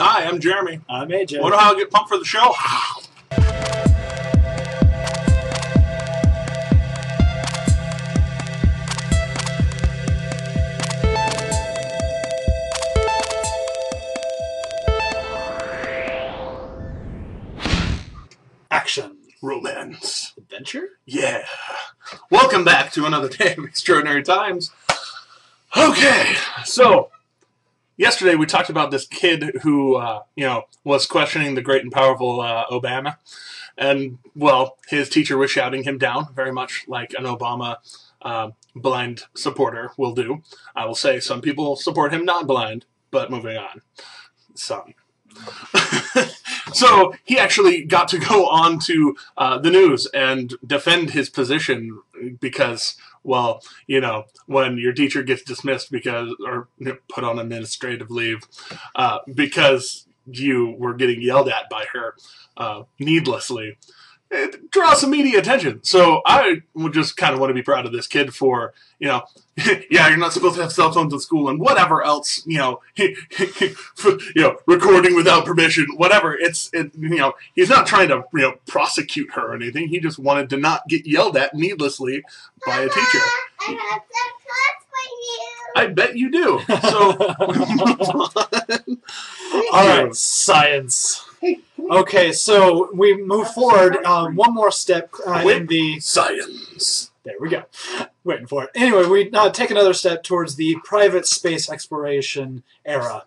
Hi, I'm Jeremy. I'm AJ. Wonder how I get pumped for the show? Action. Romance. Adventure? Yeah. Welcome back to another day of Extraordinary Times. Okay, so yesterday we talked about this kid who, was questioning the great and powerful Obama. And, well, his teacher was shouting him down, very much like an Obama blind supporter will do. I will say some people support him not blind, but moving on. Some. So he actually got to go on to the news and defend his position because, well, when your teacher gets dismissed or put on administrative leave because you were getting yelled at by her needlessly, it draws some media attention. So I would just kind of want to be proud of this kid for, yeah, you're not supposed to have cell phones in school and whatever else, recording without permission, whatever. He's not trying to, prosecute her or anything. He just wanted to not get yelled at needlessly by a teacher. I have some thoughts for you. I bet you do. So, all right, science. Okay, so we move forward one more step in the science. There we go. Waiting for it. Anyway, we take another step towards the private space exploration era.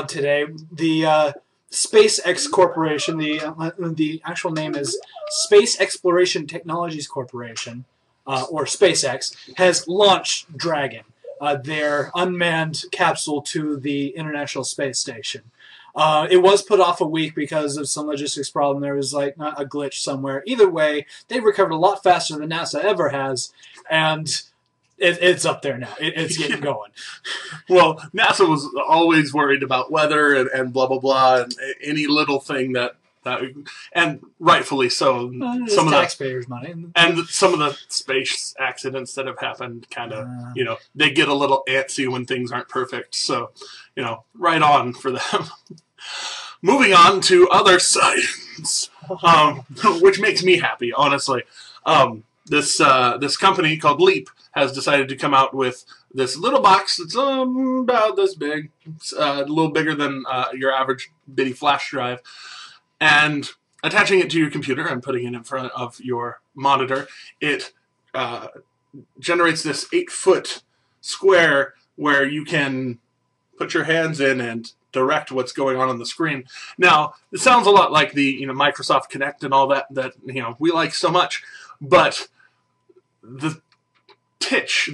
Today, the SpaceX Corporation, the actual name is Space Exploration Technologies Corporation, or SpaceX, has launched Dragon, their unmanned capsule to the International Space Station. It was put off a week because of some logistics problem. There was a glitch somewhere. Either way, they've recovered a lot faster than NASA ever has, and it's up there now. It's getting going. Well, NASA was always worried about weather and blah, blah, blah, and any little thing that and rightfully so. Some of taxpayers' money. And some of the space accidents that have happened kind of, they get a little antsy when things aren't perfect. So, right on for them. Moving on to other science, which makes me happy, honestly. This company called Leap has decided to come out with this little box that's about this big. It's a little bigger than your average bitty flash drive. And attaching it to your computer and putting it in front of your monitor, it generates this 8-foot square where you can put your hands in and direct what's going on the screen. Now, it sounds a lot like the Microsoft Kinect and all that we like so much, but the glitch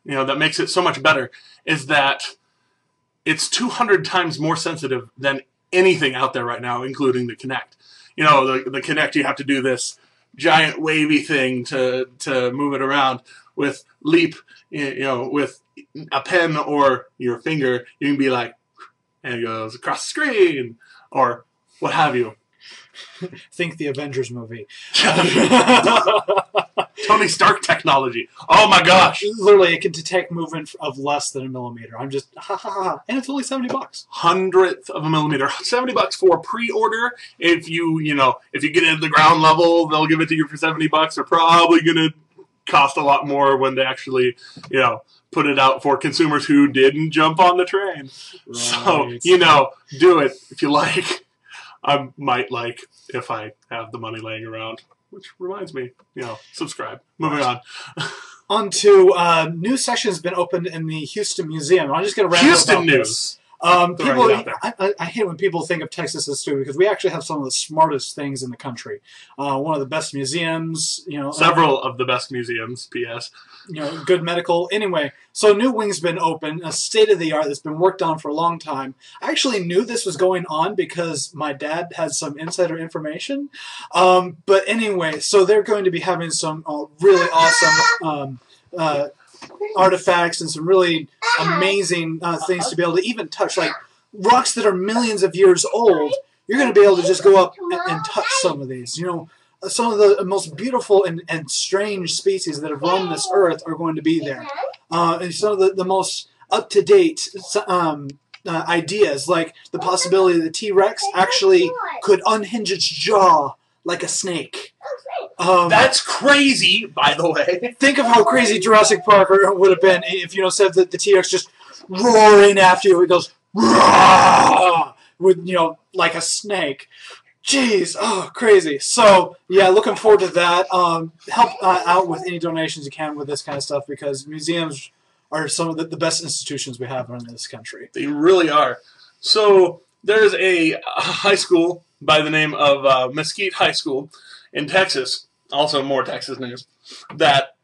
that makes it so much better is that it's 200 times more sensitive than anything out there right now, including the Kinect. The Kinect, you have to do this giant wavy thing to move it around. With Leap, with a pen or your finger, you can be like, and it goes across the screen, or what have you. Think the Avengers movie. Tony Stark technology. Oh my gosh. Literally, it can detect movement of less than a millimeter. I'm just, and it's only $70. 100th of a millimeter. $70 for pre-order. If you get into the ground level, they'll give it to you for $70. They're probably going to cost a lot more when they actually, put it out for consumers who didn't jump on the train. Right. So, do it if you like. I might like if I have the money laying around. Which reminds me, subscribe. Moving on. On to new section has been opened in the Houston Museum. I'm just going to wrap Houston up news. This. I hate when people think of Texas as stupid because we actually have some of the smartest things in the country. One of the best museums, several of the best museums. P.S. Good medical. Anyway, so new wing's been open, a state of the art that's been worked on for a long time. I actually knew this was going on because my dad had some insider information. But anyway, so they're going to be having some really awesome artifacts and some really amazing things to be able to even touch, like rocks that are millions of years old. You're going to be able to just go up and touch some of these. Some of the most beautiful and strange species that have roamed this earth are going to be there. And some of the most up-to-date ideas, like the possibility that the T-Rex actually could unhinge its jaw like a snake. That's crazy, by the way. Think of how crazy Jurassic Park would have been if, said that the T-Rex just roaring after you. It goes, Rah! With, like a snake. Jeez, crazy. So, yeah, looking forward to that. Help out with any donations you can with this kind of stuff, because museums are some of the best institutions we have in this country. They really are. So, there's a high school by the name of Mesquite High School in Texas, also more Texas news, that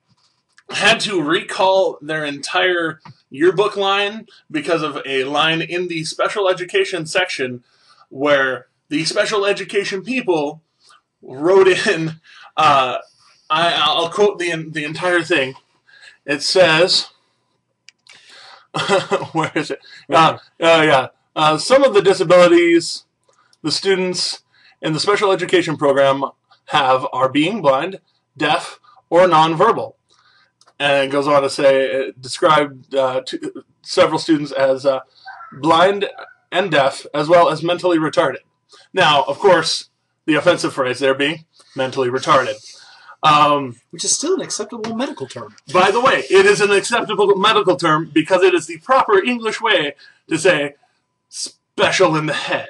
had to recall their entire yearbook line because of a line in the special education section where the special education people wrote in, I'll quote the entire thing. It says, where is it? Some of the disabilities the students in the special education program have are being blind, deaf, or nonverbal. And it goes on to say, it described several students as blind and deaf, as well as mentally retarded. Now, of course, the offensive phrase there being mentally retarded. Which is still an acceptable medical term. By the way, it is an acceptable medical term because it is the proper English way to say special in the head.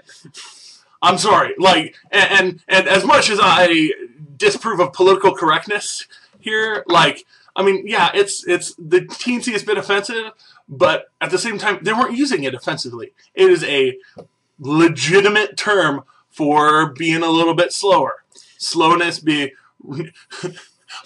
I'm sorry, and as much as I disapprove of political correctness here, it's the teensiest bit offensive, but at the same time, they weren't using it offensively. It is a legitimate term for being a little bit slower. Slowness being...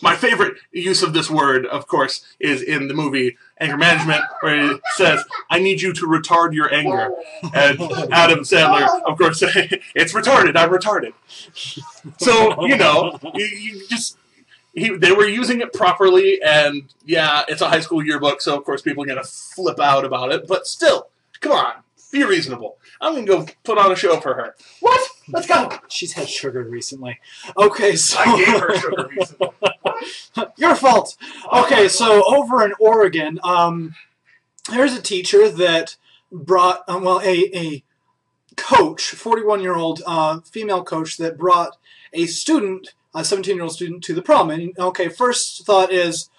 My favorite use of this word, of course, is in the movie Anger Management, where it says, I need you to retard your anger. And Adam Sandler, of course, says, it's retarded, I'm retarded. So, they were using it properly, and yeah, it's a high school yearbook, so of course people are going to flip out about it, but still, come on, be reasonable. I'm going to go put on a show for her. What? Let's go. She's had sugar recently. Okay, so... I gave her sugar recently. Your fault. Okay, so over in Oregon, there's a teacher that brought, a coach, 41-year-old female coach that brought a student, a 17-year-old student, to the prom. And, okay, first thought is,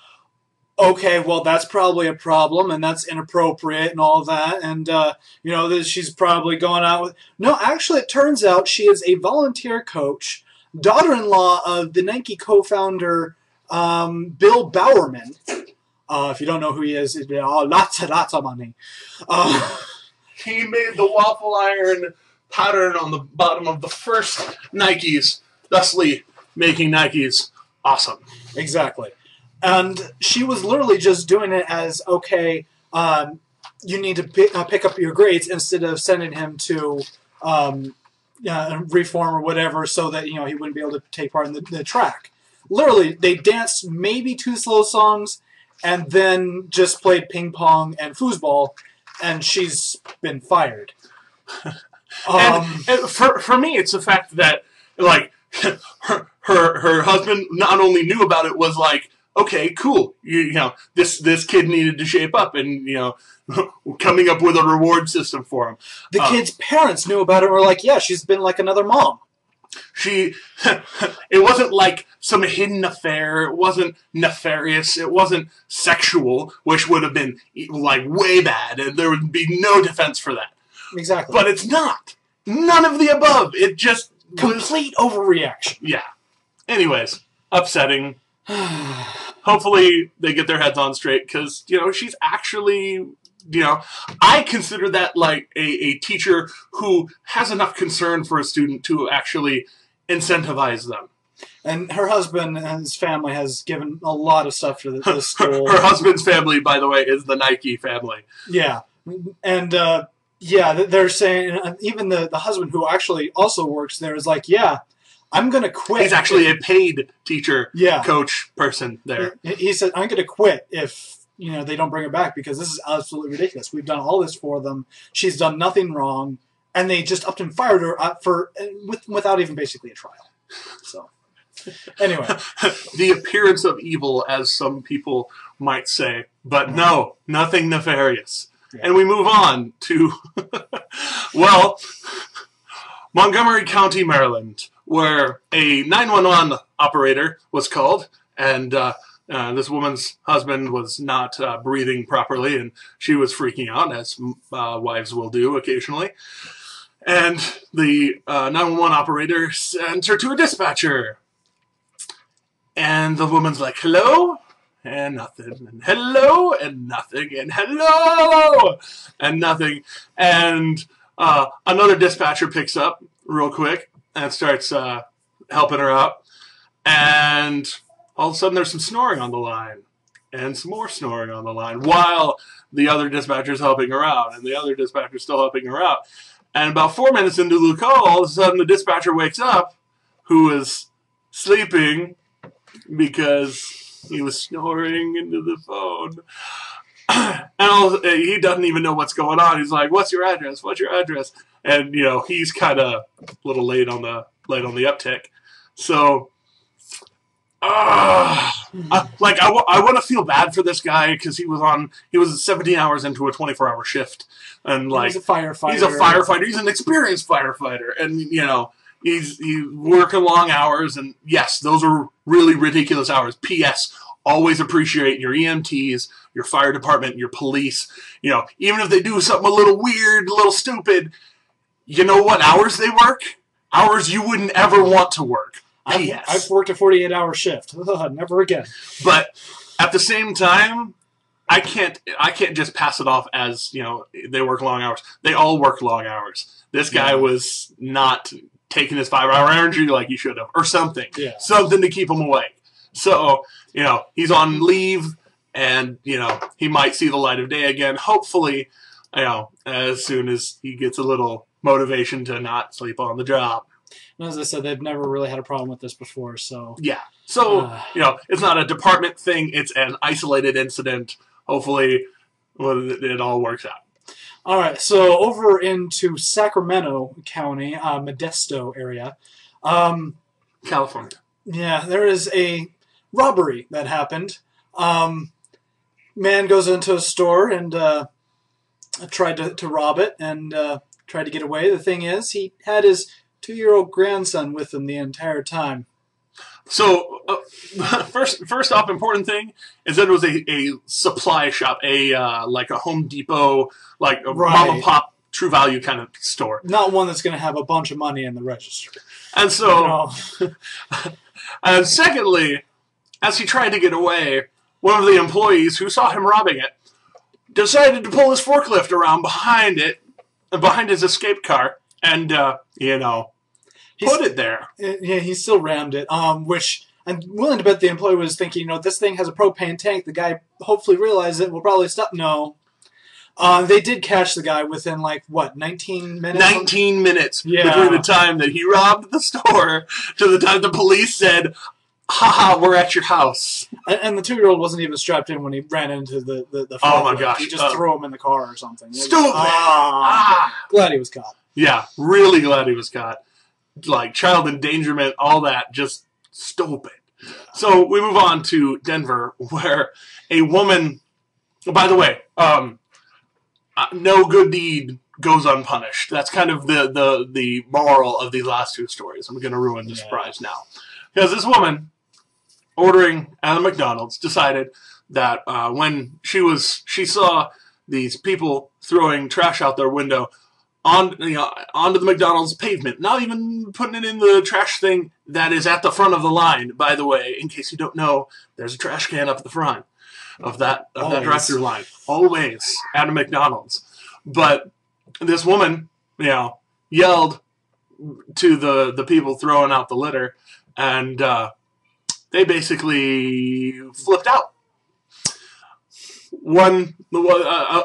okay, well, that's probably a problem, and that's inappropriate and all that, and, she's probably going out with... No, actually, it turns out she is a volunteer coach, daughter-in-law of the Nike co-founder, Bill Bowerman. If you don't know who he is, lots of money. He made the waffle iron pattern on the bottom of the first Nikes, thusly making Nikes awesome. Exactly. And she was literally just doing it as, okay, you need to pick up your grades instead of sending him to reform or whatever so that, he wouldn't be able to take part in the track. Literally, they danced maybe 2 slow songs and then just played ping pong and foosball, and she's been fired. And for me, it's the fact that, her husband not only knew about it, was like, okay, cool. This kid needed to shape up, and coming up with a reward system for him. The kid's parents knew about it and were like, yeah, she's been like another mom. It wasn't like some hidden affair. It wasn't nefarious. It wasn't sexual, which would have been way bad, and there would be no defense for that. Exactly. But it's not. None of the above. It just complete overreaction. Yeah. Anyways, upsetting. Hopefully they get their heads on straight, because, she's actually, I consider that like a teacher who has enough concern for a student to actually incentivize them. And her husband and his family has given a lot of stuff to the school. Her husband's family, by the way, is the Nike family. Yeah. And, they're saying, even the husband who actually also works there is like, yeah, I'm going to quit. He's actually a paid teacher, coach person there. He said, I'm going to quit if they don't bring her back, because this is absolutely ridiculous. We've done all this for them. She's done nothing wrong. And they just upped and fired her without even basically a trial. So, anyway. The appearance of evil, as some people might say. But no, nothing nefarious. And we move on to, well, Montgomery County, Maryland, where a 911 operator was called, and this woman's husband was not breathing properly, and she was freaking out, as wives will do occasionally. And the 911 operator sent her to a dispatcher. And the woman's like, hello? And nothing. And hello? And nothing. And hello? And nothing. And another dispatcher picks up real quick and starts helping her out. And all of a sudden there's some snoring on the line. And some more snoring on the line while the other dispatcher's helping her out. And the other dispatcher's still helping her out. And about 4 minutes into the call, all of a sudden the dispatcher wakes up, who is sleeping because he was snoring into the phone. And he doesn't even know what's going on. He's like, "What's your address? What's your address?" And he's kind of a little late on the uptick. So, I want to feel bad for this guy because he was 17 hours into a 24-hour shift, and he's a firefighter. He's a firefighter. He's an experienced firefighter, and he's working long hours. And yes, those are really ridiculous hours. P.S. Always appreciate your EMTs, your fire department, your police. Even if they do something a little weird, a little stupid, you know what hours they work? Hours you wouldn't ever want to work. I've worked a 48-hour shift. Never again. But at the same time, I can't just pass it off as, they work long hours. They all work long hours. This guy was not taking his 5-hour energy like he should have, or something. Yeah. Something to keep him awake. So, he's on leave, and, he might see the light of day again, hopefully, as soon as he gets a little motivation to not sleep on the job. And as I said, they've never really had a problem with this before, so... Yeah. So, it's not a department thing. It's an isolated incident. Hopefully, it all works out. All right, so over into Sacramento County, Modesto area. California. Yeah, there is a robbery that happened. Man goes into a store and tried to rob it and tried to get away. The thing is, he had his 2-year-old grandson with him the entire time. So, first off, important thing is that it was a supply shop, like a Home Depot, like a mom and pop True Value kind of store. Not one that's going to have a bunch of money in the register. And so, and secondly, as he tried to get away, one of the employees who saw him robbing it decided to pull his forklift around behind his escape car, and put it there. Yeah, he still rammed it, which I'm willing to bet the employee was thinking, this thing has a propane tank. The guy hopefully realized it and will probably stop. No. They did catch the guy within, 19 minutes? 19 minutes between the time that he robbed the store to the time the police said, haha, we're at your house. And the 2-year-old wasn't even strapped in when he ran into the oh my gosh. He just threw him in the car or something. Stupid! Glad he was caught. Yeah, really glad he was caught. Child endangerment, all that, just stupid. So we move on to Denver, where a woman, by the way, no good deed goes unpunished. That's kind of the moral of these last two stories. I'm going to ruin the surprise now. Because this woman, ordering at a McDonald's, decided that when she saw these people throwing trash out their window onto the McDonald's pavement, not even putting it in the trash thing that is at the front of the line. By the way, in case you don't know, there's a trash can up at the front of that drive-thru line, always at a McDonald's. But this woman, yelled to the people throwing out the litter, and they basically flipped out.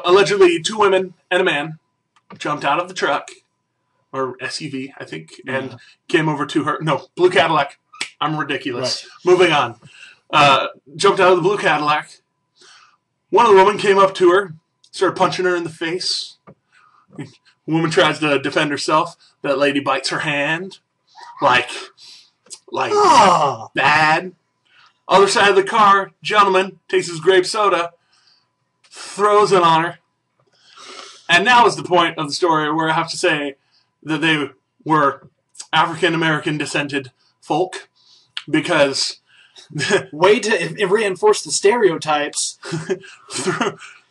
Allegedly 2 women and a man jumped out of the truck, or SUV, I think, and came over to her. No, blue Cadillac. I'm ridiculous. Right. Moving on. Jumped out of the blue Cadillac. One of the women came up to her, started punching her in the face. The woman tries to defend herself. That lady bites her hand. Bad. Other side of the car, gentleman takes his grape soda, throws it on her. And now is the point of the story where I have to say that they were African-American descended folk, because way to reinforce the stereotypes.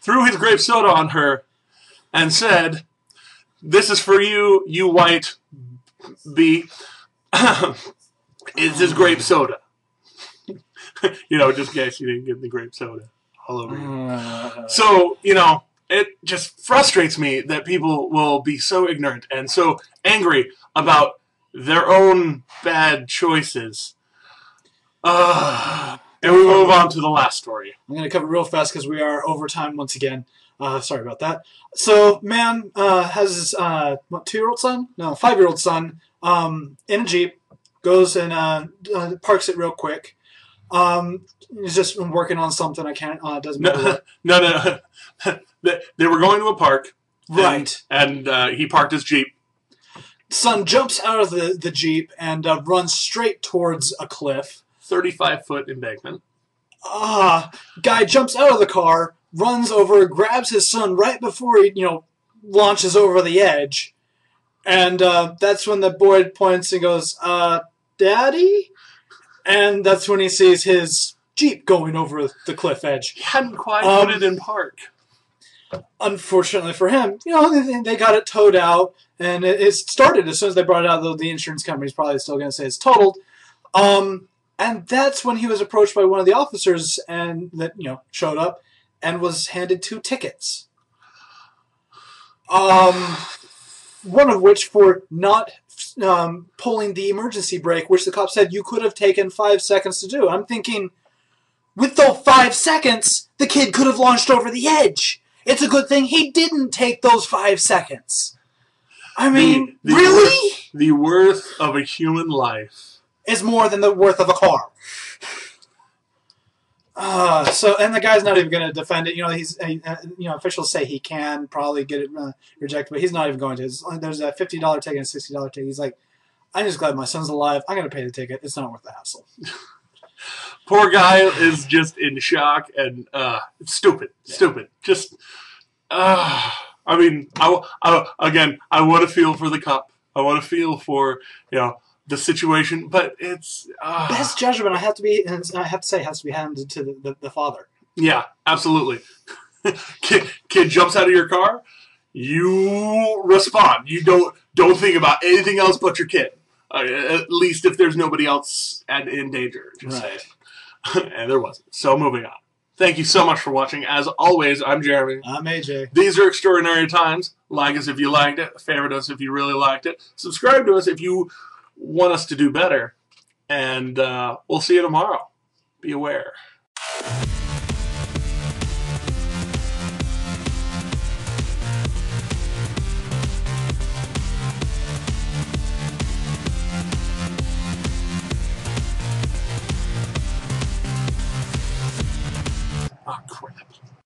threw his grape soda on her and said, "This is for you, you white bee. It's his grape soda." Just in case you didn't get the grape soda all over you. So, it just frustrates me that people will be so ignorant and so angry about their own bad choices. And we move on to the last story. I'm going to cover it real fast because we are over time once again. Sorry about that. So, man has his 2-year-old son? No, 5-year-old son in a Jeep, goes and parks it real quick. He's just working on something. I can't. Doesn't matter. No. They were going to a park, right? And he parked his Jeep. Son jumps out of the Jeep and runs straight towards a cliff. 35-foot embankment. Guy jumps out of the car, runs over, grabs his son right before he launches over the edge, and that's when the boy points and goes, "Daddy." And that's when he sees his Jeep going over the cliff edge. He hadn't quite put it in park. Unfortunately for him, they got it towed out, and it started as soon as they brought it out, though the insurance company's probably still going to say it's totaled. And that's when he was approached by one of the officers and that showed up and was handed 2 tickets. One of which for not pulling the emergency brake, which the cop said you could have taken 5 seconds to do. I'm thinking, with those 5 seconds, the kid could have launched over the edge. It's a good thing he didn't take those 5 seconds. I mean, really? The worth of a human life is more than the worth of a car. And the guy's not even going to defend it. Officials say he can probably get it rejected, but he's not even going to. There's a $50 ticket and a $60 ticket. He's like, I'm just glad my son's alive. I'm going to pay the ticket. It's not worth the hassle. Poor guy is just in shock and it's stupid. Yeah. Stupid. Just, I want to feel for the cop. I want to feel for, the situation, but it's best judgment. I have to say, has to be handed to the father. Yeah, absolutely. Kid jumps out of your car, you respond. You don't think about anything else but your kid. At least if there's nobody else in danger. Right. And there wasn't. So moving on. Thank you so much for watching. As always, I'm Jeremy. I'm AJ. These are extraordinary times. Like us if you liked it. Favorite us if you really liked it. Subscribe to us if you want us to do better. And we'll see you tomorrow. Be aware.